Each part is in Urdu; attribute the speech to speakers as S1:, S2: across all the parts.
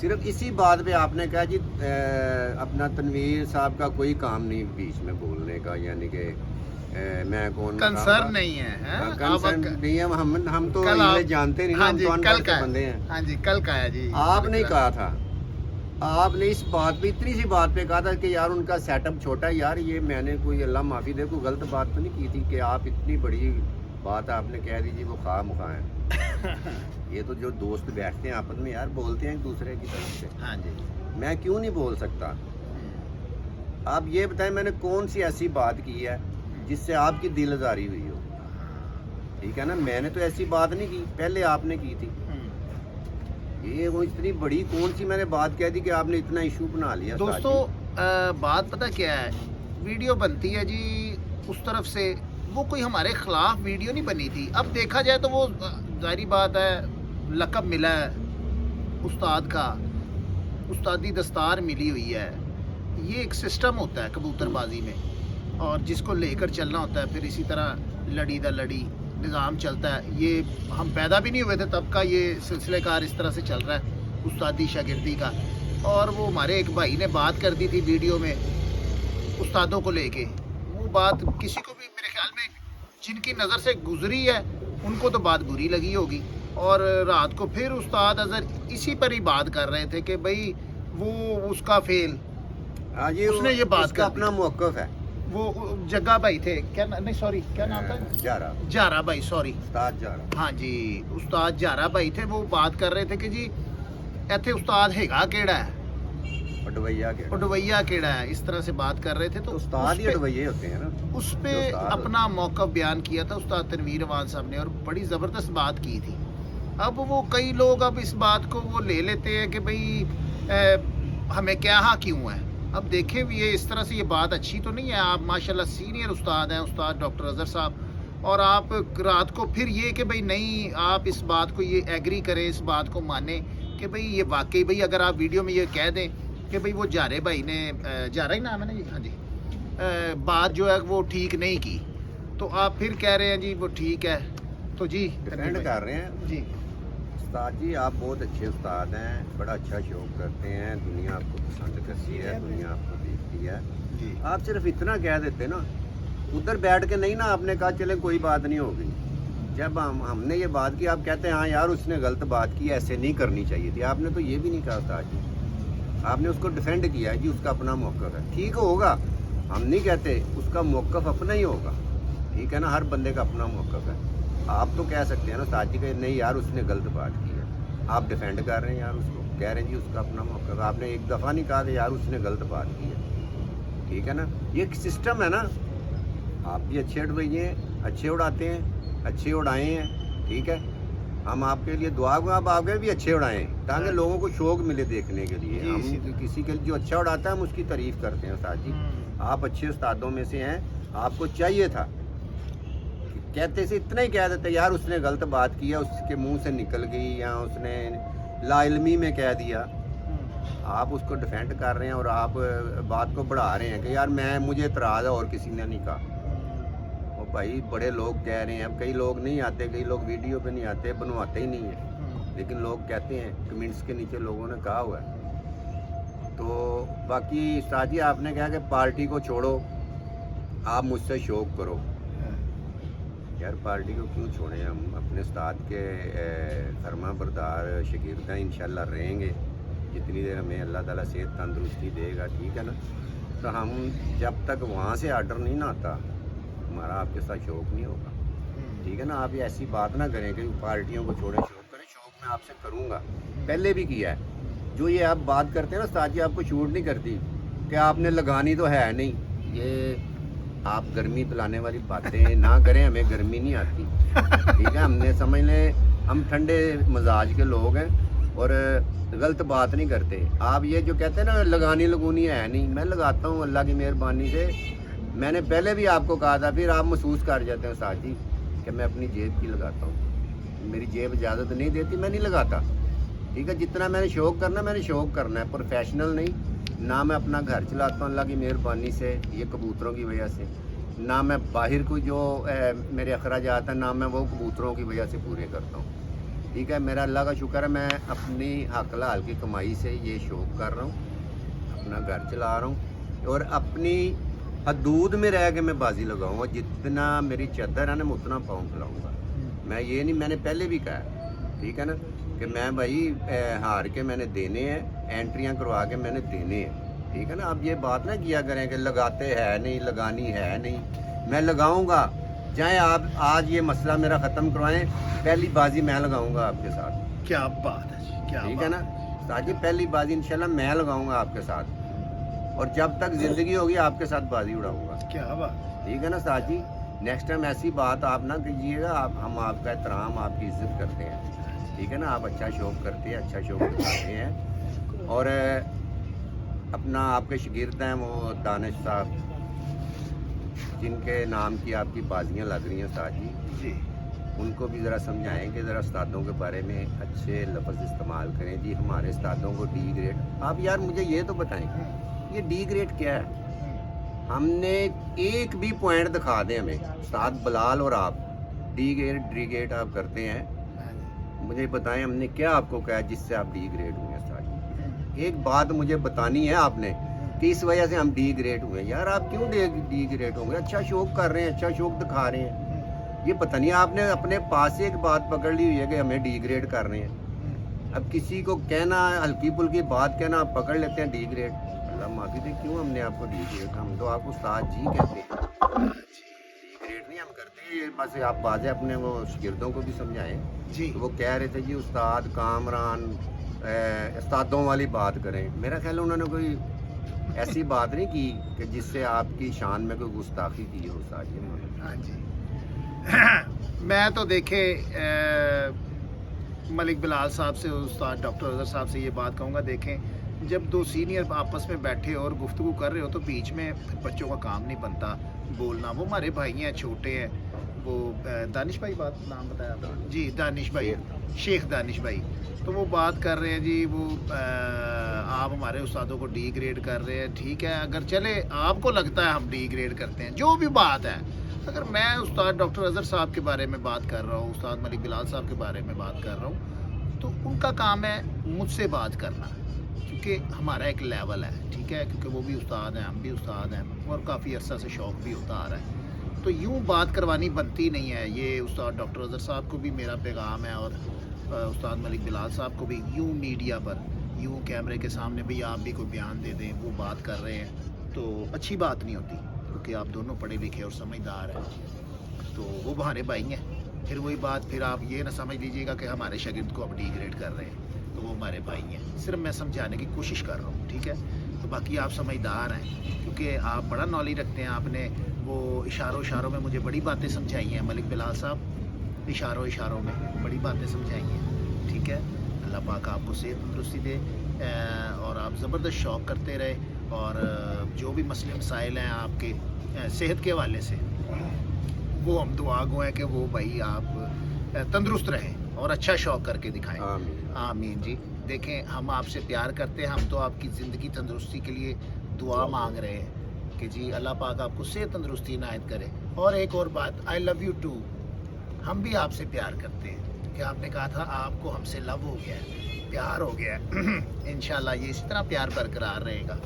S1: صرف اسی بات پہ آپ نے کہا جی اپنا تنویر صاحب کا کوئی کام نہیں بیچ میں بولنے کا، یعنی کہ میں کون
S2: کنسرن نہیں ہے،
S1: کنسرن نہیں ہے، ہم تو انگلش جانتے نہیں، ہم تو ان پڑھ کے بندے ہیں۔
S2: ہاں جی کل کا ہے جی،
S1: آپ نے کہا تھا، آپ نے اس بات پہ اتنی سی بات پہ کہا تھا کہ یار ان کا سیٹ اپ چھوٹا ہے، یار یہ میں نے کوئی اللہ معافی دے کوئی غلط بات تو نہیں کی تھی کہ آپ اتنی بڑی بات آپ نے کہہ دی جی وہ خواہ مخواہ ہیں۔ یہ تو جو دوست بیٹھتے ہیں آپس میں یار بولتے ہیں ایک دوسرے کی طرف سے،
S2: ہاں جی
S1: میں کیوں نہیں بول سکتا؟ آپ یہ بتائیں میں نے کون سی ایسی بات کی ہے جس سے آپ کی دل آزاری ہوئی ہو؟ ٹھیک ہے نا، میں نے تو ایسی بات نہیں کی، پہلے آپ نے کی تھی۔ یہ وہ اتنی بڑی کون سی میں نے بات کہہ دی کہ آپ نے اتنا ایشو بنا لیا؟
S2: دوستو بات پتہ کیا ہے، ویڈیو بنتی ہے جی اس طرف سے، وہ کوئی ہمارے خلاف ویڈیو نہیں بنی تھی۔ اب دیکھا جائے تو وہ ظاہری بات ہے لقب ملا ہے استاد کا، استادی دستار ملی ہوئی ہے، یہ ایک سسٹم ہوتا ہے کبوتر بازی میں، اور جس کو لے کر چلنا ہوتا ہے، پھر اسی طرح لڑی دا لڑی نظام چلتا ہے۔ یہ ہم پیدا بھی نہیں ہوئے تھے تب کا یہ سلسلہ کار اس طرح سے چل رہا ہے استادی شاگردی کا۔ اور وہ ہمارے ایک بھائی نے بات کر دی تھی ویڈیو میں استادوں کو لے کے، وہ بات کسی کو بھی میرے خیال میں جن کی نظر سے گزری ہے ان کو تو بات بری لگی ہوگی، اور رات کو پھر استاد اظہر اسی پر ہی بات کر رہے تھے کہ بھائی وہ اس کا فیل، اس نے یہ بات
S1: کا اپنا موقف ہے۔
S2: وہ جگہ بھائی تھے کیا نہیں سوری کیا نام تھا، جارا بھائی، سوری
S1: استاد جارا،
S2: ہاں جی استاد جارا بھائی تھے، وہ بات کر رہے تھے کہ جی ایتھے استاد ہیگا کیڑا ہے، اڈویا کیڑا ہے، اس طرح سے بات کر رہے تھے۔ تو
S1: استاد ہی اڈویے ہوتے ہیں نا،
S2: اس پہ اپنا موقف بیان کیا تھا استاد تنویر امان صاحب نے، اور بڑی زبردست بات کی تھی۔ اب وہ کئی لوگ اب اس بات کو وہ لے لیتے ہیں کہ بھئی ہمیں کیا ہاں کیوں ہے۔ اب دیکھیں بھی یہ اس طرح سے یہ بات اچھی تو نہیں ہے، آپ ماشاءاللہ سینئر استاد ہیں، استاد ڈاکٹر اظہر صاحب، اور آپ رات کو پھر یہ کہ بھئی نہیں آپ اس بات کو یہ ایگری کریں، اس بات کو مانیں کہ بھئی یہ واقعی بھئی اگر آپ ویڈیو میں یہ کہہ دیں کہ بھئی وہ جارے بھائی نے، جارا ہی نام ہے نا جی، ہاں جی، بات جو ہے وہ ٹھیک نہیں کی، تو آپ پھر کہہ رہے ہیں جی وہ ٹھیک ہے، تو جی
S1: ڈیپینڈ کر رہے ہیں
S2: جی
S1: استاد جی، آپ بہت اچھے استاد ہیں، بڑا اچھا شوق کرتے ہیں، دنیا آپ کو پسند کرتی ہے، دنیا آپ کو دیکھتی ہے
S2: جی،
S1: آپ صرف اتنا کہہ دیتے نا، ادھر بیٹھ کے نہیں نا آپ نے کہا چلے کوئی بات نہیں ہوگی، جب ہم نے یہ بات کی آپ کہتے ہیں ہاں یار اس نے غلط بات کی، ایسے نہیں کرنی چاہیے تھی، آپ نے تو یہ بھی نہیں کہا استاد جی، آپ نے اس کو ڈیفینڈ کیا ہے جی، اس کا اپنا موقف ہے، ٹھیک ہوگا، ہم نہیں کہتے، اس کا موقف اپنا ہی ہوگا، ٹھیک ہے نا، ہر بندے کا اپنا موقف ہے۔ آپ تو کہہ سکتے ہیں نا استاد جی کہ نہیں یار اس نے غلط بات کی ہے، آپ ڈیفینڈ کر رہے ہیں یار اس کو، کہہ رہے ہیں جی اس کا اپنا موقف ہے، آپ نے ایک دفعہ نہیں کہا کہ یار اس نے غلط بات کی ہے، ٹھیک ہے نا، یہ ایک سسٹم ہے نا، آپ بھی اچھے اڑویے ہیں، اچھے اڑاتے ہیں، اچھے اڑائے ہیں، ٹھیک ہے، ہم آپ کے لیے دعا کو آپ آگے بھی اچھے اڑائیں تاکہ لوگوں کو شوق ملے دیکھنے کے لیے، ہم کسی کے جو اچھا اڑاتا ہے ہم اس کی تعریف کرتے ہیں استاد جی، آپ اچھے استادوں میں سے ہیں، آپ کو چاہیے تھا کہتے سے اتنا ہی کہہ دیتے یار اس نے غلط بات کی ہے، اس کے منہ سے نکل گئی یا اس نے لا علمی میں کہہ دیا، آپ اس کو ڈیفینڈ کر رہے ہیں اور آپ بات کو بڑھا رہے ہیں کہ یار مجھے اعتراض ہے اور کسی نے نہیں کہا، اور بھائی بڑے لوگ کہہ رہے ہیں، اب کئی لوگ نہیں آتے، کئی لوگ ویڈیو پہ نہیں آتے، بنواتے ہی نہیں ہیں، لیکن لوگ کہتے ہیں کمنٹس کے نیچے لوگوں نے کہا ہوا ہے۔ تو باقی استاد جی آپ نے کہا کہ پارٹی کو چھوڑو، آپ مجھ سے شوق کرو، یار پارٹی کو کیوں چھوڑیں، ہم اپنے استاد کے فرما بردار شاگردہ انشاءاللہ رہیں گے جتنی دیر ہمیں اللہ تعالیٰ صحت تندرستی دے گا، ٹھیک ہے نا، تو ہم جب تک وہاں سے آرڈر نہیں نہ آتا ہمارا آپ کے ساتھ شوق نہیں ہوگا، ٹھیک ہے نا، آپ ایسی بات نہ کریں کہ پارٹیوں کو چھوڑیں، شوق کریں، شوق میں آپ سے کروں گا، پہلے بھی کیا ہے، جو یہ آپ بات کرتے ہیں نا استاد جی آپ کو شوٹ نہیں کرتی کہ آپ نے لگانی تو ہے نہیں، یہ آپ گرمی پلانے والی باتیں نہ کریں، ہمیں گرمی نہیں آتی، ٹھیک ہے، ہم نے سمجھ لیں ہم ٹھنڈے مزاج کے لوگ ہیں اور غلط بات نہیں کرتے، آپ یہ جو کہتے ہیں نا لگانی لگونی ہے نہیں، میں لگاتا ہوں اللہ کی مہربانی سے، میں نے پہلے بھی آپ کو کہا تھا، پھر آپ محسوس کر جاتے ہیں استاد جی کہ میں اپنی جیب کی لگاتا ہوں، میری جیب اجازت نہیں دیتی، میں نہیں لگاتا، ٹھیک ہے، جتنا میں نے شوق کرنا میں نے شوق کرنا ہے، پروفیشنل نہیں، نہ میں اپنا گھر چلاتا ہوں اللہ کی مہربانی سے یہ کبوتروں کی وجہ سے، نہ میں باہر کو جو میرے اخراجات ہیں نہ میں وہ کبوتروں کی وجہ سے پورے کرتا ہوں، ٹھیک ہے. میرا اللہ کا شکر ہے میں اپنی حق حلال کی کمائی سے یہ شوق کر رہا ہوں, اپنا گھر چلا رہا ہوں اور اپنی حدود میں رہ کے میں بازی لگاؤں گا. جتنا میری چادر ہے نا میں اتنا پاؤں کھلاؤں گا. میں یہ نہیں, میں نے پہلے بھی کہا ہے ٹھیک ہے نا کہ میں بھائی ہار کے میں نے دینے ہیں, انٹریاں کروا کے میں نے دینے ہیں ٹھیک ہے نا. اب یہ بات نہ کیا کریں کہ لگاتے ہے نہیں, لگانی ہے نہیں. میں لگاؤں گا, چاہے آپ آج یہ مسئلہ میرا ختم کروائیں, پہلی بازی میں لگاؤں گا آپ کے ساتھ.
S2: کیا بات ہے جی, کیا
S1: ٹھیک ہے نا استاد جی, پہلی بازی انشاءاللہ میں لگاؤں گا آپ کے ساتھ, اور جب تک زندگی ہوگی آپ کے ساتھ بازی اڑاؤں گا.
S2: کیا بات.
S1: ٹھیک ہے نا استاد جی. نیکسٹ ٹائم ایسی بات آپ نہ کیجیے گا. ہم آپ کا احترام, آپ کی عزت کرتے ہیں ٹھیک ہے نا. آپ اچھا شوق کرتے ہیں, اچھا شوق دکھاتے ہیں. اور اپنا آپ کے شاگرد ہیں وہ دانش صاحب, جن کے نام کی آپ کی بازیاں لگ رہی ہیں استاد جی,
S2: جی
S1: ان کو بھی ذرا سمجھائیں کہ ذرا استادوں کے بارے میں اچھے لفظ استعمال کریں. جی ہمارے استادوں کو ڈی گریڈ, آپ یار مجھے یہ تو بتائیں یہ ڈی گریڈ کیا ہے؟ ہم نے ایک بھی پوائنٹ دکھا دیں ہمیں. استاد بلال اور آپ ڈی گریڈ آپ کرتے ہیں, مجھے بتائیں ہم نے کیا آپ کو کہا جس سے آپ ڈی گریڈ ہوئے ہیں استاد جی؟ ایک بات مجھے بتانی ہے آپ نے کہ اس وجہ سے ہم ڈی گریڈ ہوئے ہیں. یار آپ کیوں ڈی گریڈ ہوں گے؟ اچھا شوق کر رہے ہیں, اچھا شوق دکھا رہے ہیں. یہ پتہ نہیں آپ نے اپنے پاس ایک بات پکڑ لی ہوئی ہے کہ ہمیں ڈی گریڈ کر رہے ہیں. اب کسی کو کہنا ہلکی پھلکی بات کہنا آپ پکڑ لیتے ہیں ڈی گریڈ. اللہ معافی دے, کیوں ہم نے آپ کو ڈی گریڈ, ہم تو آپ کو استاد جی کہتے ہیں, ڈی گریڈ نہیں ہم کرتے. یہ بس آپ بازیں اپنے وہ شاگردوں کو بھی سمجھائیں.
S2: جی
S1: وہ کہہ رہے تھے جی استاد کامران استادوں والی بات کریں. میرا خیال انہوں نے کوئی ایسی بات نہیں کی کہ جس سے آپ کی شان میں کوئی گستاخی کی ہو استاد جی.
S2: ہاں جی. میں تو دیکھے ملک بلال صاحب سے, استاد ڈاکٹر اظہر صاحب سے یہ بات کہوں گا, دیکھیں جب دو سینئر آپس میں بیٹھے اور گفتگو کر رہے ہو تو بیچ میں بچوں کا کام نہیں بنتا بولنا. وہ ہمارے بھائی ہیں, چھوٹے ہیں. وہ دانش بھائی بات نام بتایا تھا جی, دانش بھائی, شیخ دانش بھائی. تو وہ بات کر رہے ہیں جی وہ آپ ہمارے استادوں کو ڈی گریڈ کر رہے ہیں. ٹھیک ہے, اگر چلے آپ کو لگتا ہے ہم ڈی گریڈ کرتے ہیں, جو بھی بات ہے. اگر میں استاد ڈاکٹر اظہر صاحب کے بارے میں بات کر رہا ہوں, استاد ملک بلال صاحب کے بارے میں بات کر رہا ہوں, تو ان کا کام ہے مجھ سے بات کرنا, کیونکہ ہمارا ایک لیول ہے ٹھیک ہے, کیونکہ وہ بھی استاد ہیں, ہم بھی استاد ہیں, اور کافی عرصہ سے شوق بھی ہوتا آ رہا ہے. تو یوں بات کروانی بنتی نہیں ہے. یہ استاد ڈاکٹر اظہر صاحب کو بھی میرا پیغام ہے, اور استاد ملک بلال صاحب کو بھی, یوں میڈیا پر یوں کیمرے کے سامنے بھی آپ بھی کوئی بیان دے دیں, وہ بات کر رہے ہیں تو اچھی بات نہیں ہوتی, کیونکہ آپ دونوں پڑھے لکھے اور سمجھدار ہیں. تو وہ ہمارے بھائی ہیں. پھر وہی بات, پھر آپ یہ نہ سمجھ لیجیے گا کہ ہمارے شاگرد کو آپ ڈی گریڈ کر رہے ہیں. تو وہ ہمارے بھائی ہیں, صرف میں سمجھانے کی کوشش کر رہا ہوں ٹھیک ہے. تو باقی آپ سمجھدار ہیں, کیونکہ آپ بڑا نالج رکھتے ہیں. آپ نے وہ اشاروں میں مجھے بڑی باتیں سمجھائی ہیں. ملک بلال صاحب اشاروں میں بڑی باتیں سمجھائی ہیں ٹھیک ہے. اللہ پاک آپ کو صحت تندرستی دے, اور آپ زبردست شوق کرتے رہے, اور جو بھی مسئلے مسائل ہیں آپ کے صحت کے حوالے سے, وہ ہم دعا گو ہیں کہ وہ بھائی آپ تندرست رہیں اور اچھا شوق کر کے دکھائیں. آمین جی. دیکھیں ہم آپ سے پیار کرتے ہیں, ہم تو آپ کی زندگی تندرستی کے لیے دعا مانگ رہے ہیں کہ جی اللہ پاک آپ کو صحت تندرستی عنایت کرے. اور ایک اور بات, آئی لو یو ٹو, ہم بھی آپ سے پیار کرتے ہیں, کہ آپ نے کہا تھا آپ کو ہم سے لو ہو گیا ہے, پیار ہو گیا ہے. انشاءاللہ یہ اسی طرح پیار برقرار رہے گا.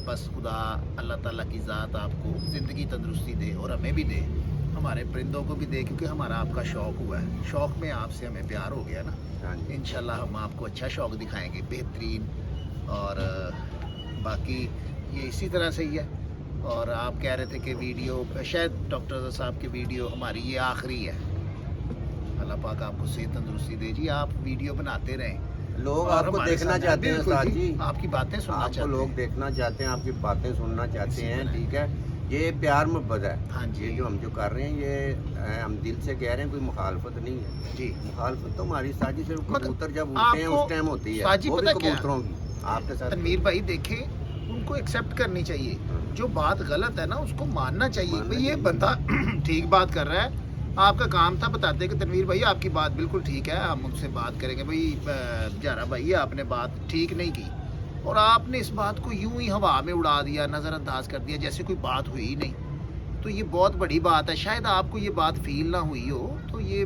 S2: بس خدا اللہ تعالیٰ کی ذات آپ کو زندگی تندرستی دے, اور ہمیں بھی دے, ہمارے پرندوں کو بھی دے, کیونکہ ہمارا آپ کا شوق ہوا ہے. شوق میں آپ سے ہمیں پیار ہو گیا نا. انشاءاللہ ہم آپ کو اچھا شوق دکھائیں گے, بہترین. اور باقی یہ اسی طرح سے ہی ہے. اور آپ کہہ رہے تھے کہ ویڈیو شاید ڈاکٹر اظہر صاحب کی ویڈیو ہماری یہ آخری ہے. اللہ پاک آپ کو صحت تندرستی دے جی. آپ ویڈیو بناتے رہیں,
S1: لوگ آپ کو دیکھنا چاہتے ہیں استاد جی,
S2: آپ کی باتیں سننا چاہتے ہیں,
S1: لوگ دیکھنا چاہتے ہیں, آپ کی باتیں سننا چاہتے ہیں. ٹھیک ہے, یہ پیار محبت ہے.
S2: ہاں جی,
S1: یہ جو ہم جو کر رہے ہیں یہ ہم دل سے کہہ رہے ہیں, کوئی مخالفت نہیں ہے
S2: جی.
S1: مخالفت تو ہماری ساتھی صرف کبوتر جب اٹھتے ہیں اس ٹائم ہوتی ہے, وہ بھی کبوتروں کی. آپ کے ساتھ
S2: تنویر بھائی دیکھیں, ان کو ایکسیپٹ کرنی چاہیے. جو بات غلط ہے نا اس کو ماننا چاہیے. بھئی یہ بندہ ٹھیک بات کر رہا ہے, آپ کا کام تھا بتاتے کہ تنویر بھائی آپ کی بات بالکل ٹھیک ہے, ہم ان سے بات کریں گے. بھئی جارا بھائی آپ نے بات ٹھیک نہیں کی, اور آپ نے اس بات کو یوں ہی ہوا میں اڑا دیا, نظر انداز کر دیا, جیسے کوئی بات ہوئی ہی نہیں. تو یہ بہت بڑی بات ہے. شاید آپ کو یہ بات فیل نہ ہوئی ہو, تو یہ